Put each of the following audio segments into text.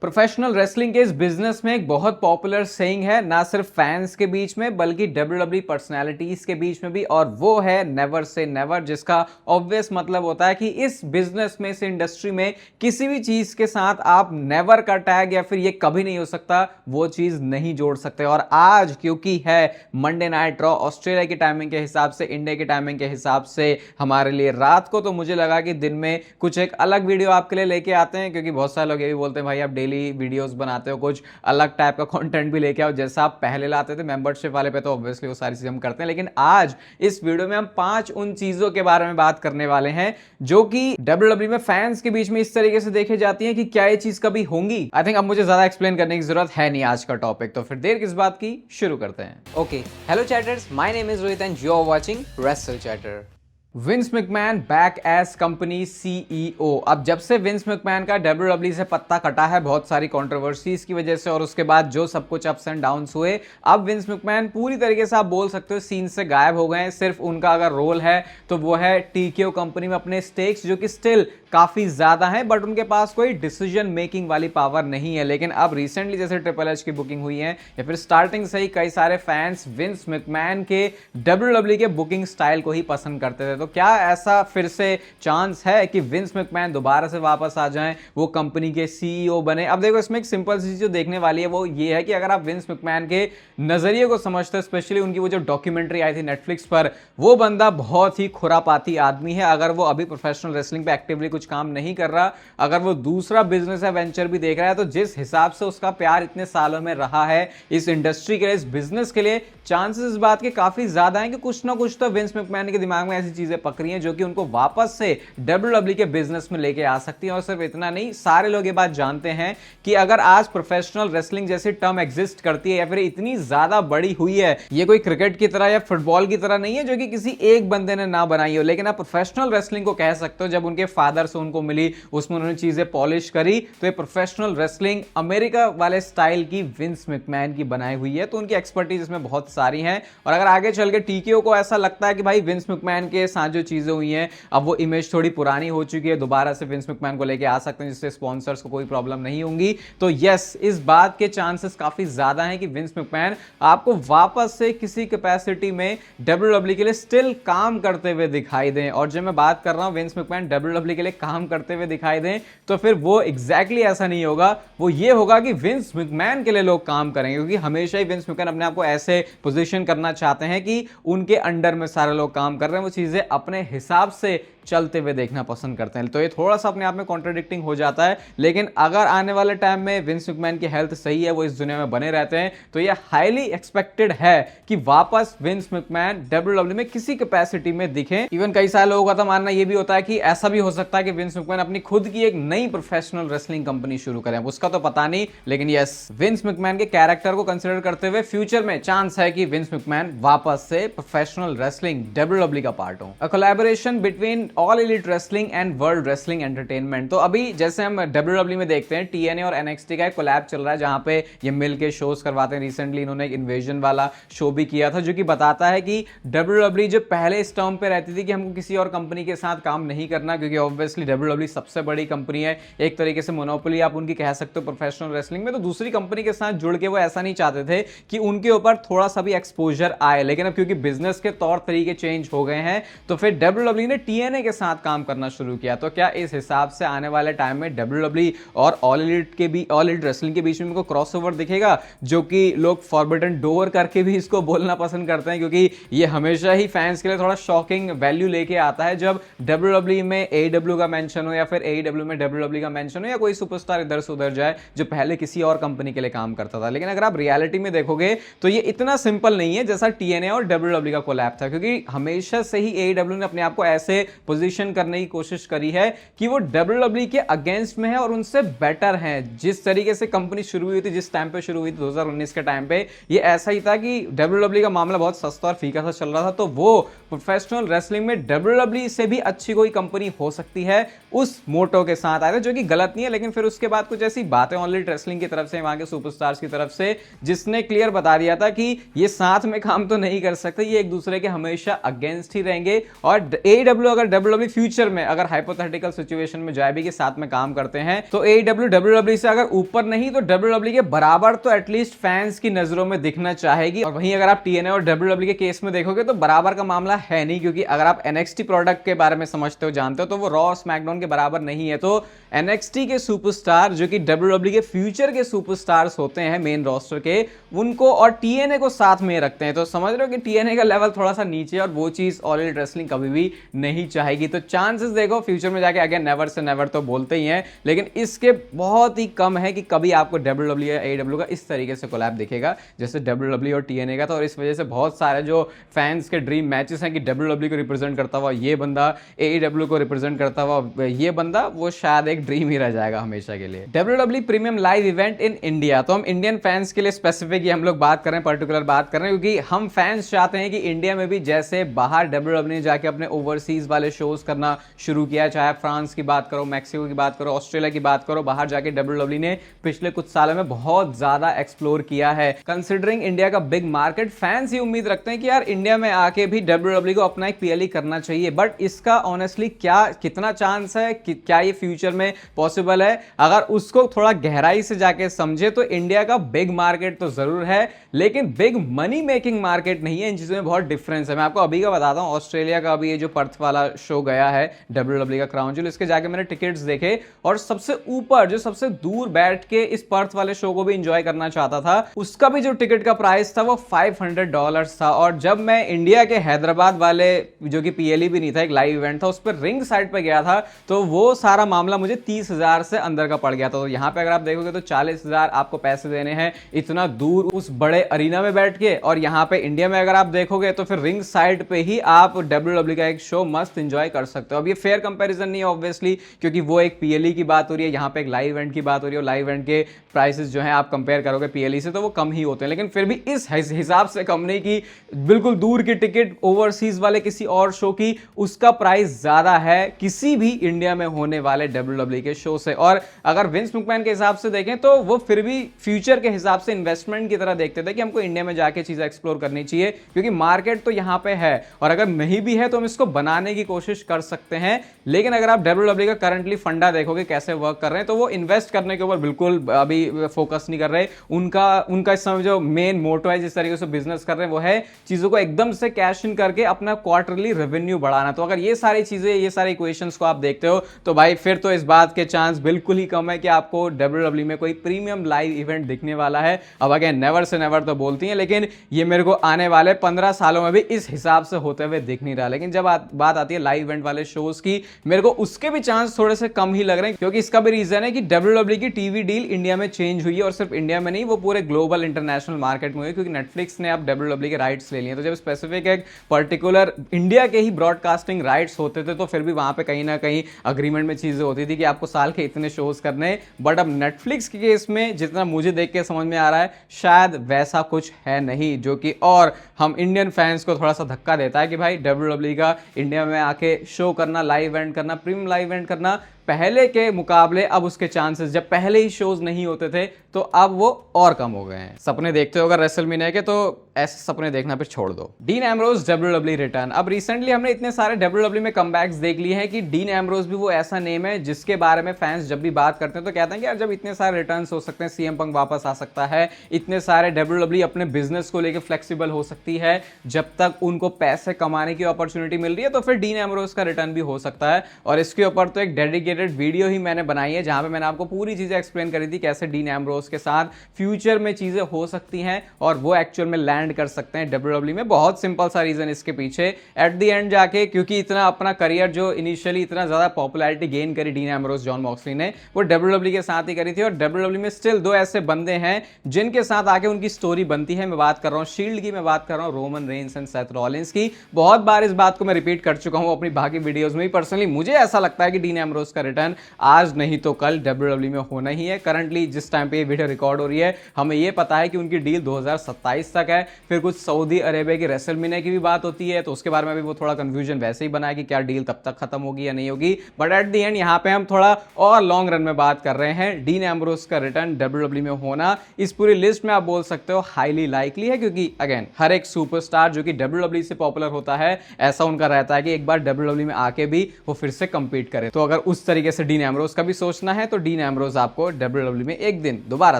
Professional wrestling के इस business में एक बहुत पॉपुलर सेइंग है, ना सिर्फ फैंस के बीच में बल्कि डब्ल्यूडब्ल्यूई पर्सनालिटीज के बीच में भी, और वो है नेवर से नेवर, जिसका ऑब्वियस मतलब होता है कि इस बिजनेस में, इस इंडस्ट्री में किसी भी चीज के साथ आप नेवर का टैग या फिर ये कभी नहीं हो सकता वो चीज नहीं जोड़ सकते। और आज क्योंकि है मंडे नाइट रॉ, ऑस्ट्रेलिया की टाइमिंग के हिसाब से, इंडिया की टाइमिंग के हिसाब से हमारे लिए रात को, तो मुझे लगा कि दिन में कुछ एक अलग वीडियो आपके लिए लेके आते हैं, क्योंकि बहुत सारे लोग ये भी बोलते हैं भाई आप वीडियोस बनाते हो, कुछ अलग टाइप का कंटेंट भी लेके आओ जैसा आप पहले लाते थे मेंबरशिप वाले पे। तो ऑब्वियसली वो सारी चीजें हम करते हैं, लेकिन आज इस वीडियो में हम 5 उन चीजों के बारे में बात करने वाले हैं जो कि डब्ल्यूडब्ल्यूई में फैंस के बीच में इस तरीके से देखे जाती हैं कि क्या ये चीज कभी होंगी। आई थिंक अब मुझे ज्यादा एक्सप्लेन करने की जरूरत है नहीं आज का टॉपिक, तो फिर देर किस बात की, शुरू करते हैं। Okay, hello chatters, my name is Rohit and you are watching wrestle chatter. Vince McMahon back as company CEO. अब जब से विंस मैकमैन का डब्ल्यूडब्ल्यूई से पत्ता कटा है बहुत सारी कंट्रोवर्सीज की वजह से, और उसके बाद जो सब कुछ अप्स एंड डाउन्स हुए, अब विंस मैकमैन पूरी तरीके से आप बोल सकते हो सीन से गायब हो गए हैं। सिर्फ उनका अगर रोल है तो वो है टीकेओ कंपनी में अपने स्टेक्स, जो कि स्टिल काफी ज्यादा है, बट उनके पास कोई डिसीजन मेकिंग वाली पावर नहीं है। लेकिन अब रिसेंटली जैसे ट्रिपल एच की बुकिंग हुई है, या फिर स्टार्टिंग से ही कई सारे फैंस विंस मैकमैन के डब्ल्यूडब्ल्यूई के बुकिंग स्टाइल को ही पसंद करते थे। तो क्या ऐसा फिर से चांस है कि विंस मैकमैन दोबारा से वापस आ जाएं, वो कंपनी के सीईओ बने? अब देखो, इसमें एक सिंपल सी चीज जो देखने वाली है वो ये है कि अगर आप विंस मैकमैन के नजरिए को समझते हो, स्पेशली उनकी वो जो डॉक्यूमेंट्री आई थी नेटफ्लिक्स पर, वो बंदा बहुत ही खुरापाती आदमी है। अगर वो अभी प्रोफेशनल रेसलिंग पे एक्टिवली कुछ काम नहीं कर रहा, अगर वो दूसरा बिजनेस या वेंचर भी देख रहा है, तो जिस हिसाब से उसका प्यार इतने सालों में रहा है इस इंडस्ट्री के लिए, इस बिजनेस के लिए, चांसेस इस बात के काफी ज्यादा हैं कि कुछ ना कुछ तो विंस मैकमैन के दिमाग में ऐसी चीजें पकड़ी हैं जो कि उनको वापस से डब्ल्यूडब्ल्यूई के बिजनेस में लेके आ सकती हैं। और सिर्फ इतना नहीं, सारे लोग ये बात जानते हैं कि अगर आज प्रोफेशनल रेसलिंग जैसी टर्म एग्जिस्ट करती है या फिर इतनी ज्यादा बड़ी हुई है, ये कोई क्रिकेट की तरह या फुटबॉल की तरह नहीं है जो कि किसी एक बंदे ने ना बनाई हो, लेकिन आप प्रोफेशनल रेसलिंग को कह सकते हो। जब उनके फादर से उनको मिली, उसमें उन्होंने चीजें पॉलिश करी, तो ये प्रोफेशनल रेसलिंग अमेरिका वाले स्टाइल की विंस मैकमैन की बनाई हुई है। तो उनकी एक्सपर्टीज इसमें बहुत सारी है। और अगर आगे चल के टीकेओ को ऐसा लगता है कि भाई विंस मैकमैन के साथ जो चीजें हुई हैं, अब वो इमेज थोड़ी पुरानी हो चुकी है, दोबारा से विंस मैकमैन को लेके आ सकते हैं जिससे स्पॉन्सर्स को कोई प्रॉब्लम नहीं होंगी, तो यस, इस बात के चांसेस काफी ज्यादा हैं कि विंस मैकमैन आपको वापस से किसी कैपेसिटी में डब्ल्यूडब्ल्यूई के लिए स्टिल काम करते हुए दिखाई दें। और जब मैं बात कर रहा हूं विंस मैकमैन डब्ल्यूडब्ल्यूई के लिए काम करते हुए दिखाई दें, तो फिर वो एग्जैक्टली ऐसा नहीं होगा। वो ये होगा कि विंस मैकमैन के लिए लोग काम करेंगे, क्योंकि हमेशा ही विंस मैकमैन अपने आप को ऐसे पोजीशन करना चाहते हैं कि उनके अंडर में सारे लोग काम कर रहे हैं, वो चीजें अपने हिसाब से चलते हुए देखना पसंद करते हैं। तो ये थोड़ा सा अपने आप में कॉन्ट्रडिक्टिंग हो जाता है, लेकिन अगर आने वाले टाइम में विंस मैकमैन की हेल्थ सही है, वो इस दुनिया में बने रहते हैं, तो ये हाईली एक्सपेक्टेड है कि वापस विंस मैकमैन डब्ल्यूडब्ल्यूई में किसी कैपेसिटी में दिखें। इवन कई सारे लोगों का तो मानना यह भी होता है कि ऐसा भी हो सकता है कि विंस मैकमैन अपनी खुद की एक नई प्रोफेशनल रेसलिंग कंपनी शुरू करें, उसका तो पता नहीं, लेकिन यस, विंस मैकमैन के कैरेक्टर को कंसीडर करते हुए फ्यूचर में चांस है कि विंस मैकमैन वापस से प्रोफेशनल रेसलिंग डब्ल्यूडब्ल्यूई का पार्ट हो। A collaboration between all elite wrestling and world wrestling entertainment. तो अभी जैसे हम डब्ल्यूडब्ल्यूई में देखते हैं, टीएनए और एनएक्सटी का एक कोलैब चल रहा है जहां पे ये मिलके शोज करवाते हैं। रिसेंटली इन्होंने एक इन्वेजन वाला शो भी किया था, जो कि बताता है कि डब्ल्यूडब्ल्यूई जो पहले इस टर्म पे रहती थी कि हमको किसी और कंपनी के साथ काम नहीं करना, क्योंकि ऑब्वियसली डब्ल्यूडब्ल्यूई सबसे बड़ी कंपनी है, एक तरीके से मोनोपोली आप उनकी कह सकते हो प्रोफेशनल रेसलिंग में। तो दूसरी कंपनी के साथ जुड़ के वो ऐसा नहीं चाहते थे कि उनके ऊपर थोड़ा सा भी एक्सपोजर आए, लेकिन अब क्योंकि बिजनेस के तौर तरीके चेंज हो गए हैं, तो फिर डब्ल्यूडब्ल्यूई ने टीएनए के साथ काम करना शुरू किया। तो क्या इस हिसाब से आने वाले टाइम में डब्ल्यूडब्ल्यूई और ऑल एलीट रेसलिंग के बीच में इनको क्रॉसओवर दिखेगा, जो कि लोग फॉरबिडन डोर करके भी इसको बोलना पसंद करते हैं, क्योंकि ये हमेशा ही फैंस के लिए थोड़ा शॉकिंग वैल्यू लेके आता है जब डब्ल्यूडब्ल्यूई में एडब्ल्यू का मेंशन हो, या फिर एडब्ल्यू में डब्ल्यूडब्ल्यूई का मेंशन हो, या कोई सुपरस्टार इधर से उधर जाए जो पहले किसी और कंपनी के लिए काम करता था। लेकिन अगर आप रियलिटी में देखोगे तो ये इतना सिंपल नहीं है जैसा टीएनए और डब्ल्यूडब्ल्यूई का कोलैब था, क्योंकि हमेशा से ही एडब्ल्यू ने अपने आप को ऐसे पोजीशन करने की कोशिश करी है कि वो डब्ल्यूडब्ल्यूई के अगेंस्ट में है और उनसे बेटर है। जिस तरीके से कंपनी शुरू हुई थी, जिस टाइम पे शुरू हुई थी 2019 के टाइम पे, ये ऐसा ही था कि डब्ल्यूडब्ल्यूई का मामला बहुत सस्ता और फीका सा चल रहा था, तो वो प्रोफेशनल रेसलिंग में डब्ल्यूडब्ल्यूई से भी अच्छी कोई कंपनी हो सकती है, उस मोटो के साथ आया था, जो कि गलत नहीं है। लेकिन फिर उसके बाद कुछ ऐसी बातें ऑनलाइन रेसलिंग की तरफ से, वहां के सुपरस्टार्स की तरफ से, जिसने क्लियर बता दिया था कि ये साथ में काम तो नहीं कर सकते, ये एक दूसरे के हमेशा अगेंस्ट ही रहेंगे। और एडब्ल्यू अगर WWE फ्यूचर में अगर हाइपोथेटिकल सिचुएशन में जाए भी कि साथ में काम करते हैं तो AEW WWE से अगर ऊपर नहीं तो WWE के बराबर तो एटलीस्ट फैंस की नजरों में दिखना चाहेगी। और वहीं अगर आप TNA और WWE के केस में देखोगे तो बराबर का मामला है नहीं, क्योंकि अगर आप NXT प्रोडक्ट के बारे में समझते हो, जानते हो, तो वो रॉ स्मैकडाउन के बराबर नहीं है। तो NXT के सुपरस्टार जो कि WWE के फ्यूचर के सुपरस्टार्स होते हैं मेन रोस्टर के, उनको और TNA को साथ में रखते हैं। तो समझ रहे हो कि TNA का लेवल थोड़ा सा नीचे है और वो चीज ऑल एलिट रेसलिंग कभी भी नहीं चाहेगी। तो चांसेस देखो फ्यूचर में जाके, अगेन नेवर से नेवर तो बोलते ही हैं, लेकिन इसके बहुत ही कम है कि कभी आपको WWE या AEW का इस तरीके से कोलैब दिखेगा जैसे WWE और TNA का। तो और इस वजह से बहुत सारे जो फैंस के ड्रीम मैचेस हैं कि WWE को रिप्रेजेंट करता हुआ ये बंदा, AEW को रिप्रेजेंट करता हुआ ये बंदा, वो शायद एक ड्रीम ही रह जाएगा हमेशा के लिए। WWE premium live event in India, तो हम इंडियन फैंस के लिए स्पेसिफिक हम लोग बात कर रहे हैं, पर्टिकुलर बात कर रहे हैं, क्योंकि हम फैंस चाहते हैं कि इंडिया में भी जैसे बाहर WWE ने जाके अपने ओवरसीज वाले शोज करना शुरू किया, चाहे फ्रांस की बात करो, मैक्सिको की बात करो, ऑस्ट्रेलिया की बात करो, बाहर जाके WWE ने पिछले कुछ सालों में बहुत ज्यादा एक्सप्लोर किया है। कंसिडरिंग इंडिया का बिग मार्केट, फैंस ही उम्मीद रखते हैं कि यार इंडिया में आके भी WWE को अपना एक PLE करना चाहिए। बट इसका ऑनेस्टली कितना चांस है, क्या ये फ्यूचर में पॉसिबल है? अगर उसको थोड़ा गहराई से जाके समझे तो इंडिया का बिग मार्केट तो जरूर है, लेकिन बिग मनी मेकिंग मार्केट नहीं है। इन चीजों में बहुत डिफरेंस है। मैं आपको अभी का बताता हूं, ऑस्ट्रेलिया का अभी ये जो पर्थ वाला शो गया है WWE का क्राउन ज्वेल, इसके जाके मैंने टिकट्स देखे और सबसे ऊपर जो सबसे दूर बैठ के इस पर्थ वाले शो को भी एंजॉय करना चाहता था, उसका भी जो टिकट का प्राइस था वो $500 था। और जब मैं इंडिया के हैदराबाद वाले जो कि PLE भी नहीं था, एक लाइव इवेंट था, उस पर रिंग साइड पे गया था, तो वो सारा मामला मुझे 30,000 से अंदर का पड़ गया था। तो यहाँ पे अगर आप देखोगे तो 40,000 आपको पैसे देने हैं इतना दूर उस बड़े अरीना में बैठ के। और यहाँ पे इंडिया में अगर आप देखोगे तो फिर रिंग साइड पे ही आप WWE का एक शो मस्त एंजॉय कर सकते हो। अब ये फेयर कंपैरिजन नहीं है ऑब्वियसली, क्योंकि वो एक PLE की बात हो रही है, यहाँ पे एक लाइव इवेंट की बात हो रही है। लाइव इवेंट के प्राइसेस जो हैं आप कंपेयर करोगे PLE से तो वो कम ही होते हैं, लेकिन फिर भी इस हिसाब से कम नहीं कि बिल्कुल दूर की टिकट ओवरसीज वाले किसी और शो की, उसका प्राइस ज्यादा है किसी भी इंडिया में होने वाले WWE के शो से। और अगर विंस मैकमैन के हिसाब से देखें तो वो फिर भी फ्यूचर के हिसाब से इन्वेस्टमेंट की तरह देखते थे कि हमको इंडिया में जाके चीजें एक्सप्लोर करनी चाहिए, क्योंकि मार्केट तो यहाँ पे है और अगर नहीं भी है तो हम इसको बनाने की कोशिश कर सकते हैं। लेकिन अगर आप WWE का करंटली फंडा देखोगे कैसे वर्क कर रहे हैं, तो वो इन्वेस्ट करने के ऊपर बिल्कुल अभी फोकस नहीं कर रहे। उनका इस समय जो मेन मोटो है, जिस तरीके से बिजनेस कर रहे हैं, वो है चीजों को एकदम से कैश इन करके अपना क्वार्टरली रेवेन्यू बढ़ाना। तो अगर ये सारी चीजें, ये सारे इक्वेशंस को आप देखते हो तो भाई फिर तो इस बात के चांस बिल्कुल ही कम है कि आपको WWE में कोई प्रीमियम लाइव इवेंट दिखने वाला है। अब अगेन नेवर से नेवर तो बोलती हैं, लेकिन ये मेरे को आने वाले 15 सालों में भी इस हिसाब से होते हुए दिख नहीं रहा। लेकिन जब बात आती है लाइव इवेंट वाले शोज की, मेरे को उसके भी चांस थोड़े से कम ही लग रहे हैं, क्योंकि इसका भी रीजन है कि WWE की टीवी डील इंडिया में चेंज हुई है, और सिर्फ इंडिया में नहीं, वो पूरे ग्लोबल इंटरनेशनल मार्केट में हुई, क्योंकि नेटफ्लिक्स ने अब WWE के राइट्स ले लिए। तो जब स्पेसिफिक एक पर्टिकुलर इंडिया के ही ब्रॉडकास्टिंग राइट्स होते थे तो फिर भी वहां पे कहीं ना कहीं अग्रीमेंट में चीजें होती थी कि आपको साल के इतने शोज करने। बट अब नेटफ्लिक्स के केस में जितना मुझे देख के समझ में आ रहा है, शायद वैसा कुछ है नहीं, जो कि और हम इंडियन फैंस को थोड़ा सा धक्का देता है कि भाई WWE का इंडिया में आके शो करना, लाइव इवेंट करना, प्रीमियम लाइव इवेंट करना पहले के मुकाबले अब उसके चांसेस, जब पहले ही शोज नहीं होते थे तो अब वो और कम हो गए हैं। सपने देखते हो अगर रेसलमेनिया के, तो ऐसे सपने देखना पे छोड़ दो। Dean Ambrose WWE return. अब रिसेंटली हमने इतने सारे WWE में कमबैक्स देख लिए हैं कि डीन एम्ब्रोज भी वो ऐसा नेम है जिसके बारे में फैंस जब भी बात करते हैं तो कहते हैं कि यार जब इतने सारे रिटर्न्स हो सकते हैं, CM पंक वापस आ सकता है, इतने सारे WWE अपने बिजनेस को लेकर फ्लेक्सिबल हो सकती है, जब तक उनको पैसे कमाने की अपॉर्चुनिटी मिल रही है तो फिर डीन एम्ब्रोज का रिटर्न भी हो सकता है। और इसके ऊपर तो एक डेडिकेटेड वीडियो ही मैंने बनाई है जहां पे मैंने आपको पूरी चीजें एक्सप्लेन करी थी कैसे डीन एम्ब्रोज के साथ फ्यूचर में चीजें हो सकती हैं और वो एक्चुअल में लैंड कर सकते हैं WWE में। बहुत सिंपल सा रीजन इसके पीछे, एट द एंड जाके, क्योंकि इतना अपना करियर जो इनिशियली इतना ज्यादा पॉपुलैरिटी गेन करी डीन एम्ब्रोज, जॉन मॉक्सली ने, वो WWE के साथ ही करी थी। और WWE में स्टिल दो ऐसे बंदे हैं जिनके साथ आके उनकी स्टोरी बनती है। मैं बात कर रहा हूं शील्ड की, मैं बात कर रहा हूं Roman Reigns and Seth Rollins की। बहुत बार इस बात को मैं रिपीट कर चुका हूं अपनी बाकी वीडियोस में। पर्सनली मुझे ऐसा लगता है कि डीन एम्ब्रोज का रिटर्न आज नहीं तो कल WWE में होना ही है। करंटली जिस टाइम पे ये वीडियो रिकॉर्ड हो रही है हमें ये पता है कि उनकी डील 2027 तक है। फिर कुछ सऊदी अरेबिया की रेसलमेनिया की भी बात होती है, तो उसके बारे में भी वो थोड़ा कंफ्यूजन वैसे ही बना है कि क्या डील तब तक खत्म होगी या नहीं होगी। बट एट द एंड यहाँ पे हम थोड़ा और लॉन्ग रन में बात कर रहे हैं। डीन एम्ब्रोस का रिटर्न WWE में होना इस पूरी लिस्ट में आप बोल सकते हो हाईली लाइकली है, क्योंकि अगेन हर एक सुपरस्टार जो कि WWE से पॉपुलर होता है ऐसा उनका रहता है कि एक बार WWE में आके भी वो फिर से कंपीट करे। तो अगर उस तरीके से डीन एम्ब्रोस का भी सोचना है तो डीन एम्ब्रोस आपको WWE में एक दिन दोबारा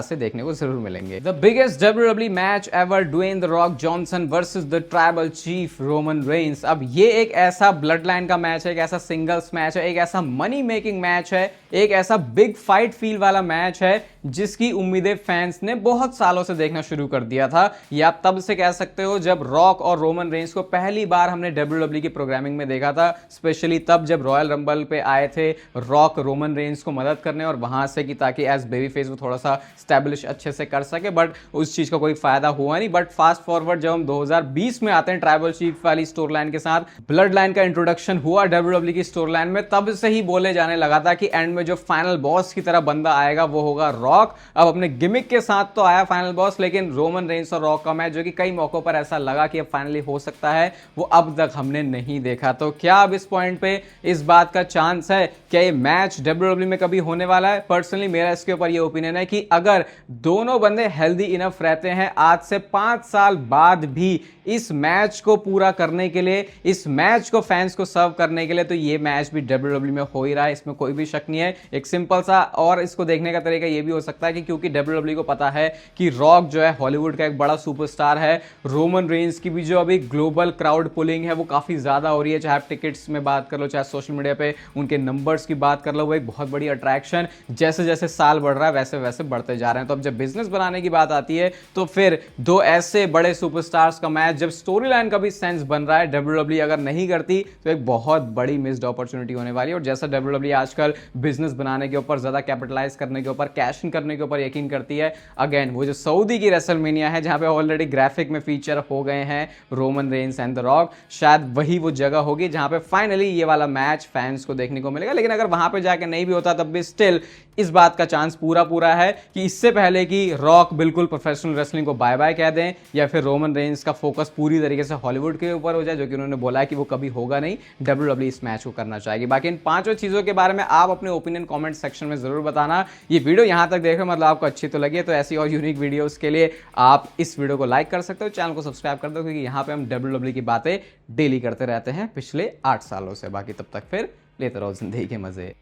से देखने को जरूर मिलेंगे। The biggest WWE match ever, Dwayne the Rock Johnson versus the tribal chief Roman Reigns. अब ये एक ऐसा ब्लड लाइन का मैच है, एक ऐसा सिंगल्स मैच है, एक ऐसा मनी मेकिंग मैच है, एक ऐसा बिग फाइट फील वाला मैच है जिसकी उम्मीदें फैंस ने बहुत सालों से देखना शुरू कर दिया था। या आप तब से कह सकते हो जब रॉक और रोमन रेंस को पहली बार हमने WWE की प्रोग्रामिंग में देखा था, स्पेशली तब जब रॉयल रंबल पे आए थे रॉक रोमन रेंस को मदद करने और वहां से कि ताकि एज बेबी फेस वो थोड़ा सा स्टैब्लिश अच्छे से कर सके, बट उस चीज का कोई फायदा हुआ नहीं। बट फास्ट फॉरवर्ड जब हम 2020 में आते हैं ट्राइबल चीफ वाली स्टोर लाइन के साथ, ब्लड लाइन का इंट्रोडक्शन हुआ WWE की स्टोर लाइन में, तब से ही बोले जाने लगा था कि एंड में जो फाइनल बॉस की तरह बंदा आएगा वो होगा रॉक। अब अपने गिमिक के साथ तो आया फाइनल बॉस, लेकिन रोमन रेंस और रॉक का मैच जो कि कई मौकों पर ऐसा लगा कि अब फाइनली हो सकता है, वो अब तक हमने नहीं देखा। तो क्या अब इस पॉइंट पे इस बात का चांस है क्या ये मैच WWE में कभी होने वाला है? पर्सनली मेरा इसके ऊपर ये ओपिनियन है कि अगर दोनों बंदे हेल्दी इनफ रहते हैं आज से 5 साल बाद भी इस मैच को पूरा करने के लिए, इस मैच को फैंस को सर्व करने के लिए, तो ये मैच भी WWE में हो ही रहा है, इसमें कोई भी शक नहीं है। एक सिंपल सा और इसको देखने का तरीका ये भी हो सकता है कि क्योंकि WWE को पता है कि रॉक जो है हॉलीवुड का एक बड़ा सुपरस्टार है, रोमन रेंस की भी जो अभी ग्लोबल क्राउड पुलिंग है वो काफी ज्यादा हो रही है, चाहे आप टिकट्स में बात कर लो, चाहे सोशल मीडिया पे उनके नंबर्स की बात कर लो, वो एक बहुत बड़ी अट्रैक्शन जैसे जैसे साल बढ़ रहा है वैसे वैसे बढ़ते जा रहे हैं। तो अब जब बिजनेस बनाने की बात आती है तो फिर दो ऐसे बड़े सुपरस्टार्स का मैच जब स्टोरी लाइन का भी सेंस बन रहा है, WWE अगर नहीं करती तो एक बहुत बड़ी मिस्ड अपॉर्चुनिटी होने वाली है। और जैसा WWE आजकल बिजनेस बनाने के ऊपर ज्यादा कैपिटलाइज करने के ऊपर, कैश इन करने के ऊपर यकीन करती है, अगेन वो जो सऊदी की रेसलमेनिया है जहां पे ऑलरेडी ग्राफिक में फीचर हो गए हैं Roman Reigns and the rock, शायद वही वो जगह होगी जहां पे फाइनली ये वाला मैच फैंस को देखने को मिलेगा। लेकिन अगर वहां पे जाके नहीं भी होता तब भी स्टिल इस बात का चांस पूरा है कि इससे पहले कि रॉक बिल्कुल प्रोफेशनल रेसलिंग को बाय बाय कह दें या फिर रोमन रेंस का फोकस पूरी तरीके से हॉलीवुड के ऊपर हो जाए, जो कि उन्होंने बोला है कि वो कभी होगा नहीं, WWE इस मैच को करना चाहेगी। बाकी इन पांचों चीजों के बारे में आप अपने ओपिनियन कमेंट सेक्शन में जरूर बताना। ये वीडियो यहां तक देख रहे हो मतलब आपको अच्छी तो लगी है, तो ऐसी और यूनिक वीडियोस के लिए आप इस वीडियो को लाइक कर सकते हो, चैनल को सब्सक्राइब कर दो, क्योंकि यहां पे हम WWE की बातें डेली करते रहते हैं पिछले 8 सालों से। बाकी तब तक फिर लेते रहो जिंदगी के मजे।